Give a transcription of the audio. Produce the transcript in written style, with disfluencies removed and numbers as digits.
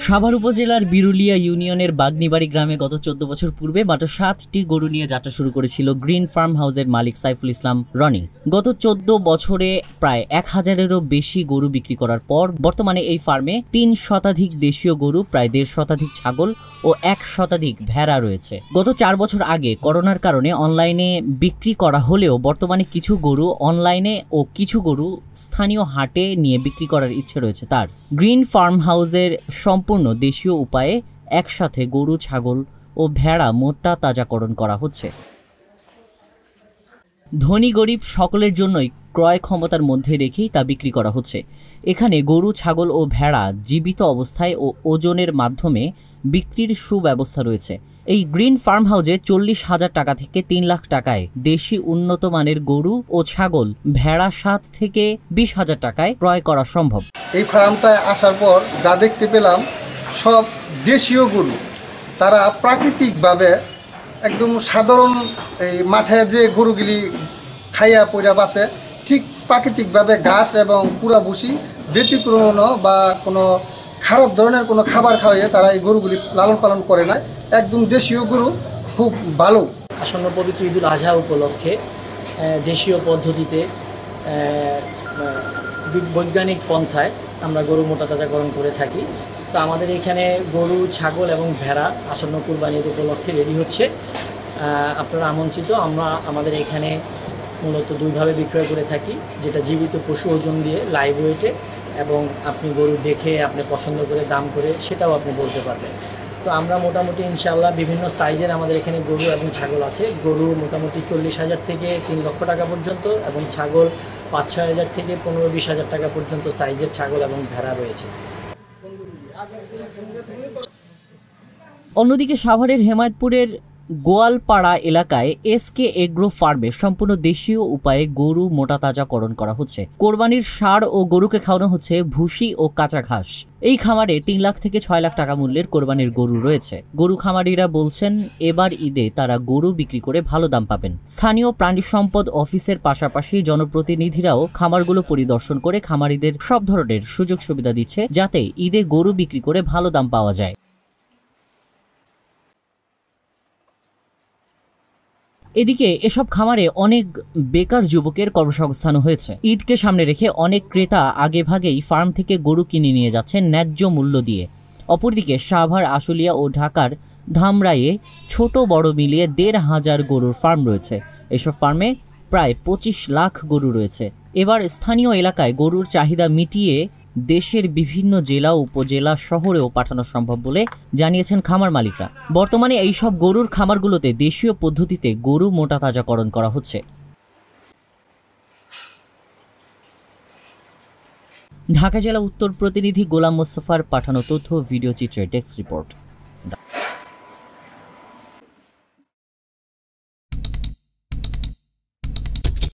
সাভার উপজেলার বিরুলিয়া ইউনিয়নের বাগনিবাড়ি গ্রামে গত 14 বছর পূর্বে মাত্র 7টি গরু নিয়ে যাত্রা শুরু করেছিল গ্রিন ফার্ম হাউসের মালিক সাইফুল ইসলাম রনি। গত 14 বছরে প্রায় 1000-এরও বেশি গরু বিক্রি করার পর বর্তমানে এই ফার্মে 3 শতাধিক দেশীয় গরু, প্রায় 1.5 শতাধিক ছাগল ও 1 শতাধিক ভেড়া রয়েছে। গত 4 বছর আগে করোনার কারণে অনলাইনে বিক্রি করা হলেও বর্তমানে কিছু গরু অনলাইনে ও কিছু গরু স্থানীয় হাটে নিয়ে বিক্রি করার ইচ্ছে রয়েছে তার। গ্রিন ফার্ম হাউসের সম্পূর্ণ দেশীয় উপায়ে একসাথে গরু, ছাগল ও ভেড়া মোটা তাজাকরণ করা হচ্ছে। ধনী গরিব সকলের জন্যই ক্রয় ক্ষমতার মধ্যে রেখেই তা বিক্রি করা হচ্ছে। এখানে গরু, ছাগল ও ভেড়া জীবিত অবস্থায় ও ওজনের মাধ্যমে বিক্রির সুব্যবস্থা রয়েছে। এই গ্রিন ফার্ম হাউসে 40,000 টাকা থেকে 3 লাখ টাকায় দেশি উন্নত মানের গরু ও ছাগল, ভেড়া 7 থেকে 20,000 টাকায় ক্রয় করা সম্ভব। এই ফার্মটায় আসার পর যা দেখতে পেলাম, সব দেশীয় গরু। তারা প্রাকৃতিকভাবে একদম সাধারণ এই মাঠে যে গরুগুলি খাইয়া পইরা বাঁচে, ঠিক প্রাকৃতিকভাবে ঘাস এবং পুরা ভুসি ব্যতিক্রম বা কোনো খারাপ ধরনের কোনো খাবার খাওয়াইয়ে তারা এই গরুগুলি লালন পালন করে না। একদম দেশীয় গরু, খুব ভালো। আসন্ন পবিত্র ঈদুল আজহা উপলক্ষে দেশীয় পদ্ধতিতে বৈজ্ঞানিক পন্থায় আমরা গরু মোটা তাজাকরণ করে থাকি। তো আমাদের এখানে গরু, ছাগল এবং ভেড়া আসন্ন কুরবানির উপলক্ষে রেডি হচ্ছে। আপনারা আমন্ত্রিত। আমরা আমাদের এখানে মূলত দুইভাবে বিক্রয় করে থাকি, যেটা জীবিত পশু ওজন দিয়ে লাইভ ওয়েটে, এবং আপনি গরু দেখে আপনি পছন্দ করে দাম করে সেটাও আপনি বলতে পারবেন। তো আমরা মোটামুটি ইনশাআল্লাহ বিভিন্ন সাইজের আমাদের এখানে গরু এবং ছাগল আছে। গরু মোটামুটি 40,000 থেকে 3 লক্ষ টাকা পর্যন্ত, এবং ছাগল 5-6 হাজার থেকে 15-20 হাজার টাকা পর্যন্ত সাইজের ছাগল এবং ভেড়া রয়েছে। অন্যদিকে সাভারের হেমায়তপুরের গোয়ালপাড়া এলাকায় এসকে এগ্রো ফার্মে সম্পূর্ণ দেশীয় উপায়ে গরু মোটা তাজাকরণ করা হচ্ছে। কোরবানির ষাঁড় ও গরুকে খাওয়ানো হচ্ছে ভুসি ও কাঁচা ঘাস। এই খামারে 3 লাখ থেকে 6 লাখ টাকা মূল্যের কোরবানির গরু রয়েছে। গরু খামারিরা বলছেন এবার ঈদে তারা গরু বিক্রি করে ভালো দাম পাবেন। স্থানীয় প্রাণী সম্পদ অফিসের পাশাপাশি জনপ্রতিনিধিরাও খামারগুলো পরিদর্শন করে খামারিদের সব ধরনের সুযোগ সুবিধা দিচ্ছে, যাতে ঈদে গরু বিক্রি করে ভালো দাম পাওয়া যায়। এদিকে এসব খামারে অনেক বেকার যুবকের কর্মসংস্থান হয়েছে। ঈদকে সামনে রেখে অনেক ক্রেতা আগেভাগেই ফার্ম থেকে গরু কিনে নিয়ে যাচ্ছেন ন্যায্য মূল্য দিয়ে। অপরদিকে সাভার, আশুলিয়া ও ঢাকার ধামরাইয়ে ছোট বড় মিলিয়ে 1,500 গরুর ফার্ম রয়েছে। এসব ফার্মে প্রায় 25 লাখ গরু রয়েছে। এবার স্থানীয় এলাকায় গরুর চাহিদা মিটিয়ে দেশের বিভিন্ন জেলা, উপজেলা, শহরেও পাঠানো সম্ভব বলে জানিয়েছেন খামার মালিকরা। বর্তমানে এই সব গরুর খামারগুলোতে দেশীয় পদ্ধতিতে গরু মোটা তাজাকরণ করা হচ্ছে। ঢাকা জেলা উত্তর প্রতিনিধি গোলাম মোস্তফার পাঠানো তথ্য ভিডিও চিত্রে ডেস্ক রিপোর্ট।